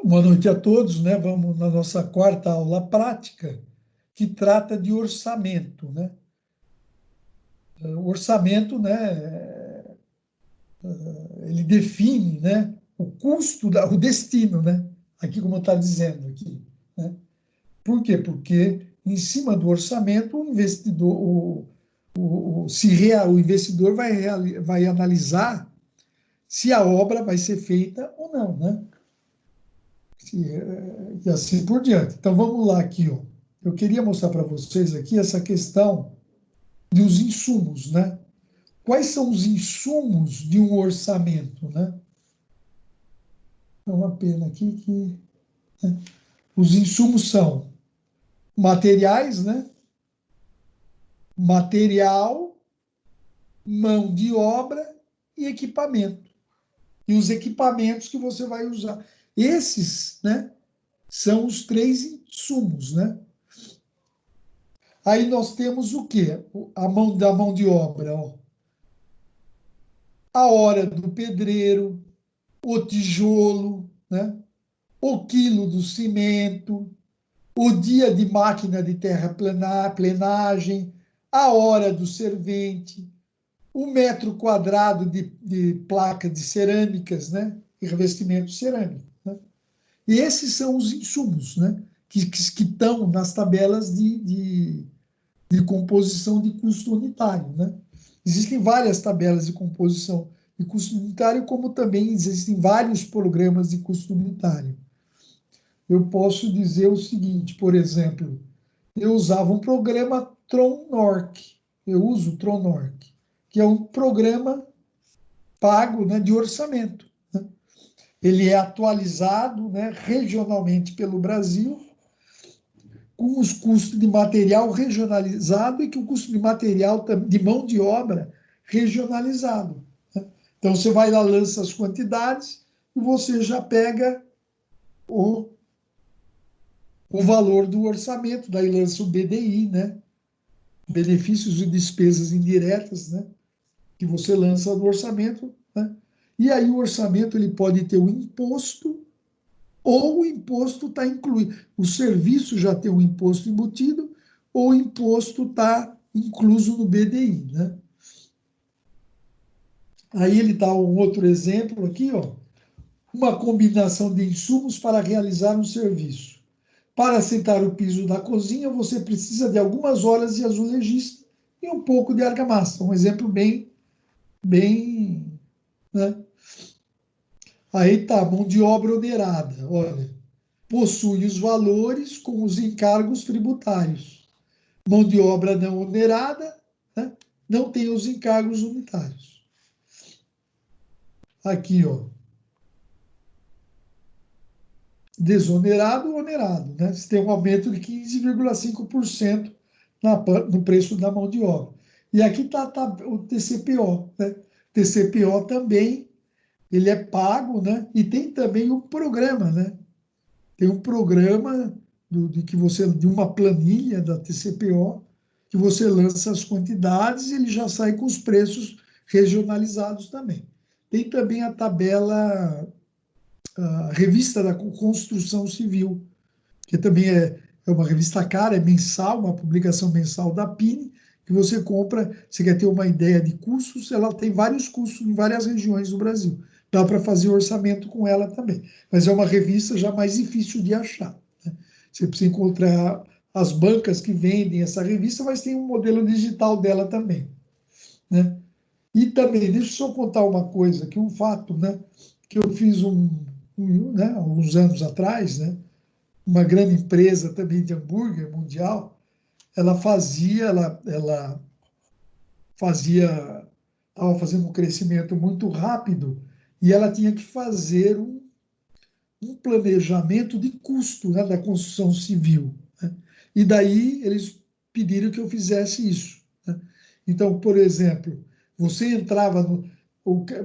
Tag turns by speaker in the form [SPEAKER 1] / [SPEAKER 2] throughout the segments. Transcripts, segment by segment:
[SPEAKER 1] Boa noite a todos, né? Vamos na nossa quarta aula prática, que trata de orçamento, né? O orçamento, né? Ele define, né? O custo, o destino, né? Aqui como está dizendo aqui, né? Por quê? Porque em cima do orçamento o investidor, o investidor vai analisar se a obra vai ser feita ou não, né? E assim por diante. Então vamos lá aqui, ó. Eu queria mostrar para vocês aqui essa questão dos insumos, né? Quais são os insumos de um orçamento, né? É uma pena aqui que os insumos são materiais, né? Material, mão de obra e equipamento. E os equipamentos que você vai usar. Esses, né, são os três insumos, né? Aí nós temos o quê? A mão de obra, ó. A hora do pedreiro, o tijolo, né? O quilo do cimento, o dia de máquina de terraplenagem, a hora do servente, o metro quadrado de placa de cerâmicas, né? E revestimento cerâmico. Né? E esses são os insumos, né? Que estão nas tabelas de composição de custo unitário, né? Existem várias tabelas de composição de custo unitário, como também existem vários programas de custo unitário. Eu posso dizer o seguinte, por exemplo, eu usava um programa TronNorc, eu uso o TronNorc, que é um programa pago, né, de orçamento. Né? Ele é atualizado, né, regionalmente pelo Brasil, com os custos de material regionalizado e que o custo de material de mão de obra regionalizado. Né? Então você vai lá, lança as quantidades e você já pega o valor do orçamento, daí lança o BDI, né? Benefícios e despesas indiretas, né? Que você lança no orçamento, né? E aí o orçamento ele pode ter o imposto ou o imposto está incluído. O serviço já tem um imposto embutido ou o imposto está incluso no BDI, né? Aí ele dá um outro exemplo aqui, ó. Uma combinação de insumos para realizar um serviço. Para assentar o piso da cozinha, você precisa de algumas horas de azulejista e um pouco de argamassa. Um exemplo bem, né? Aí tá, mão de obra onerada. Olha, possui os valores com os encargos tributários. Mão de obra não onerada, né? Não tem os encargos unitários. Aqui, ó. Desonerado ou onerado, né? Você tem um aumento de 15,5% no preço da mão de obra. E aqui está o TCPO, né? TCPO também, ele é pago, né? E tem também um programa, né? Tem um programa de uma planilha da TCPO que você lança as quantidades e ele já sai com os preços regionalizados também. Tem também a tabela, a revista da construção civil, que também é uma revista cara, é mensal, uma publicação mensal da Pini, que você compra, você quer ter uma ideia de custos, ela tem vários custos em várias regiões do Brasil. Dá para fazer orçamento com ela também. Mas é uma revista já mais difícil de achar. Né? Você precisa encontrar as bancas que vendem essa revista, mas tem um modelo digital dela também. Né? E também, deixa eu só contar uma coisa, que um fato, né, que eu fiz né, alguns anos atrás, né, uma grande empresa também de hambúrguer mundial, ela fazia, estava fazendo um crescimento muito rápido e ela tinha que fazer um planejamento de custo, né, da construção civil. Né? E daí eles pediram que eu fizesse isso. Né? Então, por exemplo, você entrava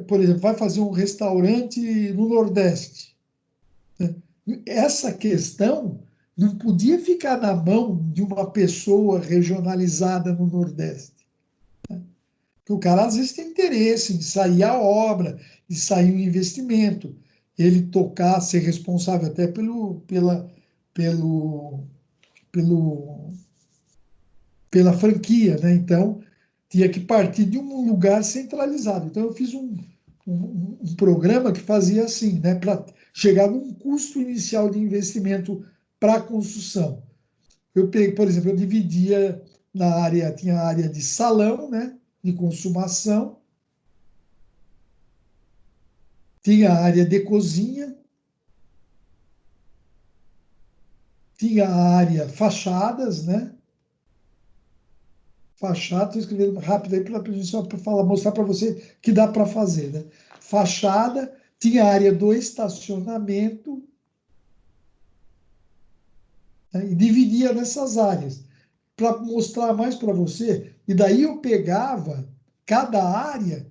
[SPEAKER 1] por exemplo, vai fazer um restaurante no Nordeste. Né? Essa questão não podia ficar na mão de uma pessoa regionalizada no Nordeste. Porque o cara às vezes tem interesse em sair a obra, de sair o investimento. ele tocar, ser responsável até pelo, pelo, pela franquia, né? Então, tinha que partir de um lugar centralizado. Então, eu fiz um programa que fazia assim, né? Para chegar num custo inicial de investimento para a construção. Eu peguei, por exemplo, eu dividia na área, tinha a área de salão, né? De consumação, tinha a área de cozinha, tinha a área fachadas, né? Fachada, estou escrevendo rápido aí para falar, mostrar para você que dá para fazer, né? Fachada, tinha a área do estacionamento, né? E dividia nessas áreas para mostrar mais para você. E daí eu pegava cada área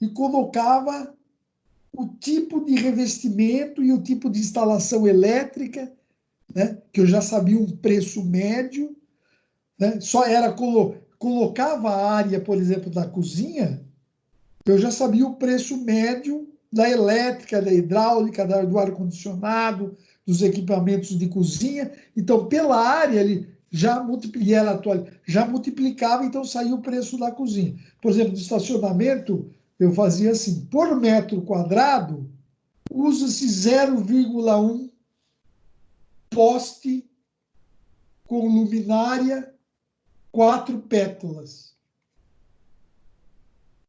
[SPEAKER 1] e colocava o tipo de revestimento e o tipo de instalação elétrica, né? Que eu já sabia um preço médio, né? Só era colocava a área, por exemplo, da cozinha. Eu já sabia o preço médio da elétrica, da hidráulica, do ar-condicionado, dos equipamentos de cozinha. Então, pela área, ele já já multiplicava, então saía o preço da cozinha. Por exemplo, de estacionamento, eu fazia assim: por metro quadrado, usa-se 0,1 poste com luminária, 4 pétalas.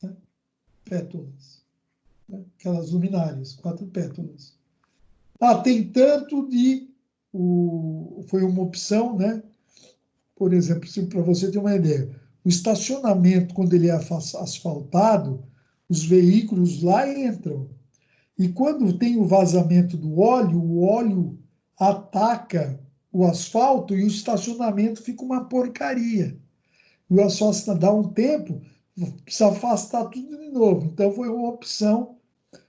[SPEAKER 1] Né? Pétalas. Né? Aquelas luminárias, 4 pétalas. Ah, tem tanto de. Foi uma opção, né? Por exemplo, para você ter uma ideia, o estacionamento, quando ele é asfaltado, os veículos lá entram. E quando tem o vazamento do óleo, o óleo ataca o asfalto e o estacionamento fica uma porcaria. E o asfalto dá um tempo, precisa afastar tudo de novo. Então foi uma opção,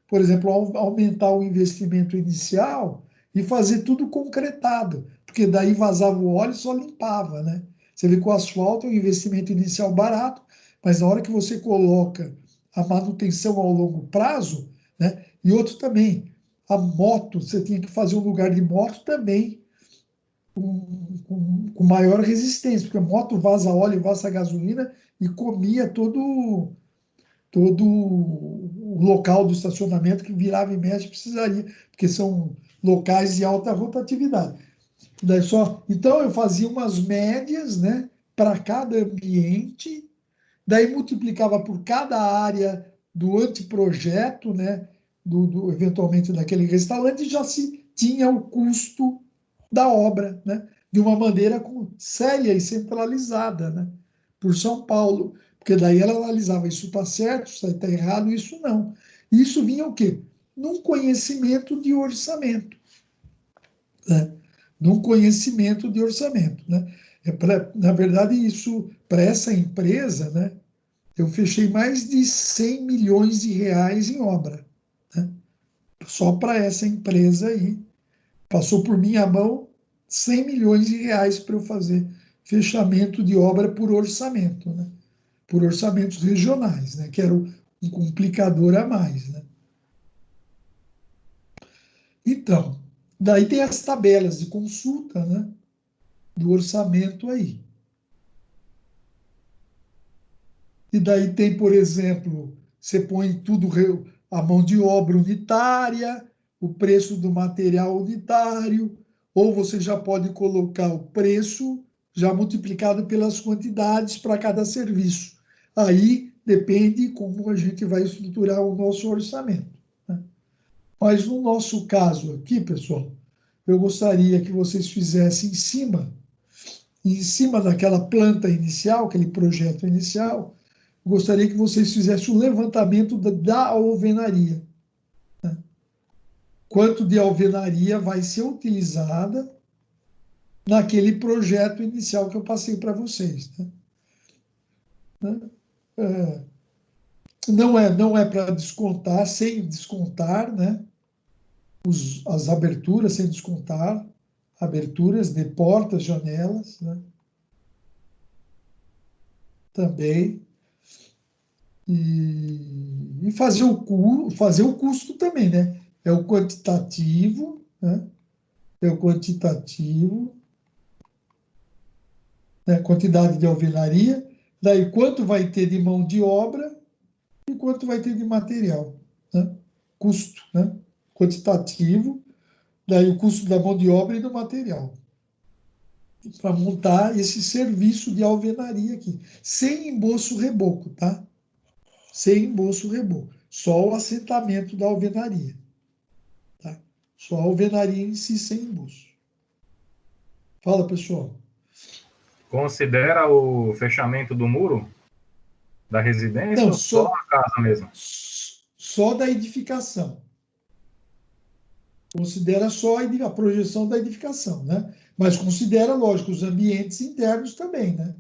[SPEAKER 1] por exemplo, aumentar o investimento inicial e fazer tudo concretado, porque daí vazava o óleo e só limpava, né? Você vê que o asfalto é um investimento inicial barato, mas na hora que você coloca a manutenção ao longo prazo, né? E outro também, a moto, você tinha que fazer um lugar de moto também com maior resistência, porque a moto vaza óleo, vaza gasolina e comia todo o local do estacionamento que virava e mexe precisaria, porque são locais de alta rotatividade. Daí só, então eu fazia umas médias, né, para cada ambiente, daí multiplicava por cada área do anteprojeto, né, eventualmente daquele restaurante, e já se tinha o custo da obra, né, de uma maneira séria e centralizada, né, por São Paulo, porque daí ela analisava isso está certo, isso está errado, isso não. Isso vinha o quê? Num conhecimento de orçamento, né? Num conhecimento de orçamento, né? Na verdade, isso, para essa empresa, né, eu fechei mais de 100 milhões de reais em obra, né? Só para essa empresa aí. Passou por minha mão 100 milhões de reais para eu fazer fechamento de obra por orçamento, né? Por orçamentos regionais, né? Que era um complicador a mais, né? Então, daí tem as tabelas de consulta, né? Do orçamento aí. E daí tem, por exemplo, você põe tudo, a mão de obra unitária, o preço do material unitário, ou você já pode colocar o preço já multiplicado pelas quantidades para cada serviço. Aí depende como a gente vai estruturar o nosso orçamento, né? Mas no nosso caso aqui, pessoal, eu gostaria que vocês fizessem em cima daquela planta inicial, aquele projeto inicial, gostaria que vocês fizessem o levantamento da alvenaria. Né? Quanto de alvenaria vai ser utilizada naquele projeto inicial que eu passei para vocês. Né? É, não é para descontar, sem descontar, né? As aberturas, sem descontar, aberturas de portas, janelas, né? Também. E fazer o custo também, né? é o quantitativo, né? É o quantitativo, né? Quantidade de alvenaria, daí quanto vai ter de mão de obra e quanto vai ter de material, né? Custo, né? Quantitativo, daí o custo da mão de obra e do material, para montar esse serviço de alvenaria aqui, sem embolso reboco, tá? Sem embolso reboco, só o assentamento da alvenaria, tá? Só a alvenaria em si sem embolso. Fala, pessoal.
[SPEAKER 2] Considera o fechamento do muro da residência
[SPEAKER 1] Não,
[SPEAKER 2] ou só a casa mesmo?
[SPEAKER 1] só da edificação. Considera só a projeção da edificação, né? Mas considera, lógico, os ambientes internos também, né?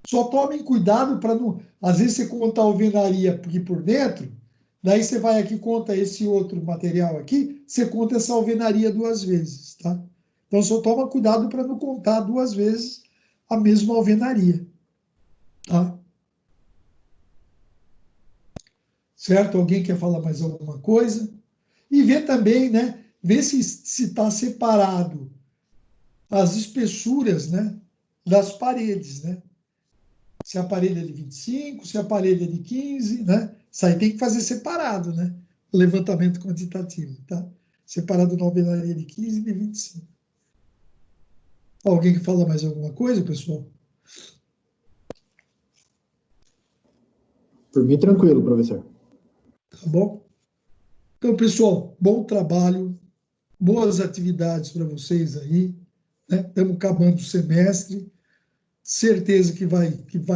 [SPEAKER 1] Só tomem cuidado para não... Às vezes você conta a alvenaria aqui por dentro, daí você vai aqui, conta esse outro material aqui, você conta essa alvenaria duas vezes, tá? Então só toma cuidado para não contar duas vezes a mesma alvenaria, tá? Certo? Alguém quer falar mais alguma coisa? E ver também, né? Ver se está separado as espessuras, né? Das paredes, né? Se a parede é de 25, se a parede é de 15, né? Isso aí tem que fazer separado, né? O levantamento quantitativo, tá? Separado na alvenaria de 15 e de 25. Alguém que fala mais alguma coisa, pessoal?
[SPEAKER 3] Por mim, tranquilo, professor.
[SPEAKER 1] Tá bom? Então, pessoal, bom trabalho, boas atividades para vocês aí, né? Estamos acabando o semestre, certeza que vai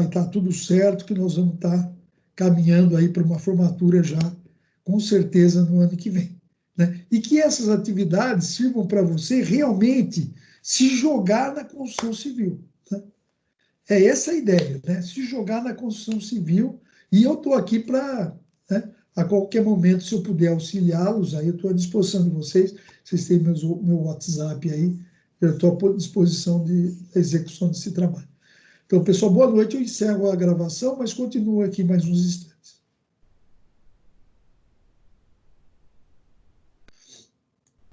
[SPEAKER 1] estar tudo certo, que nós vamos estar caminhando aí para uma formatura já, com certeza, no ano que vem, né? E que essas atividades sirvam para você realmente se jogar na construção civil, né? É essa a ideia, né? Se jogar na construção civil, e eu estou aqui para, né, a qualquer momento, se eu puder auxiliá-los, aí eu estou à disposição de vocês, vocês têm meu WhatsApp aí, eu estou à disposição de execução desse trabalho. Então, pessoal, boa noite. Eu encerro a gravação, mas continuo aqui mais uns instantes.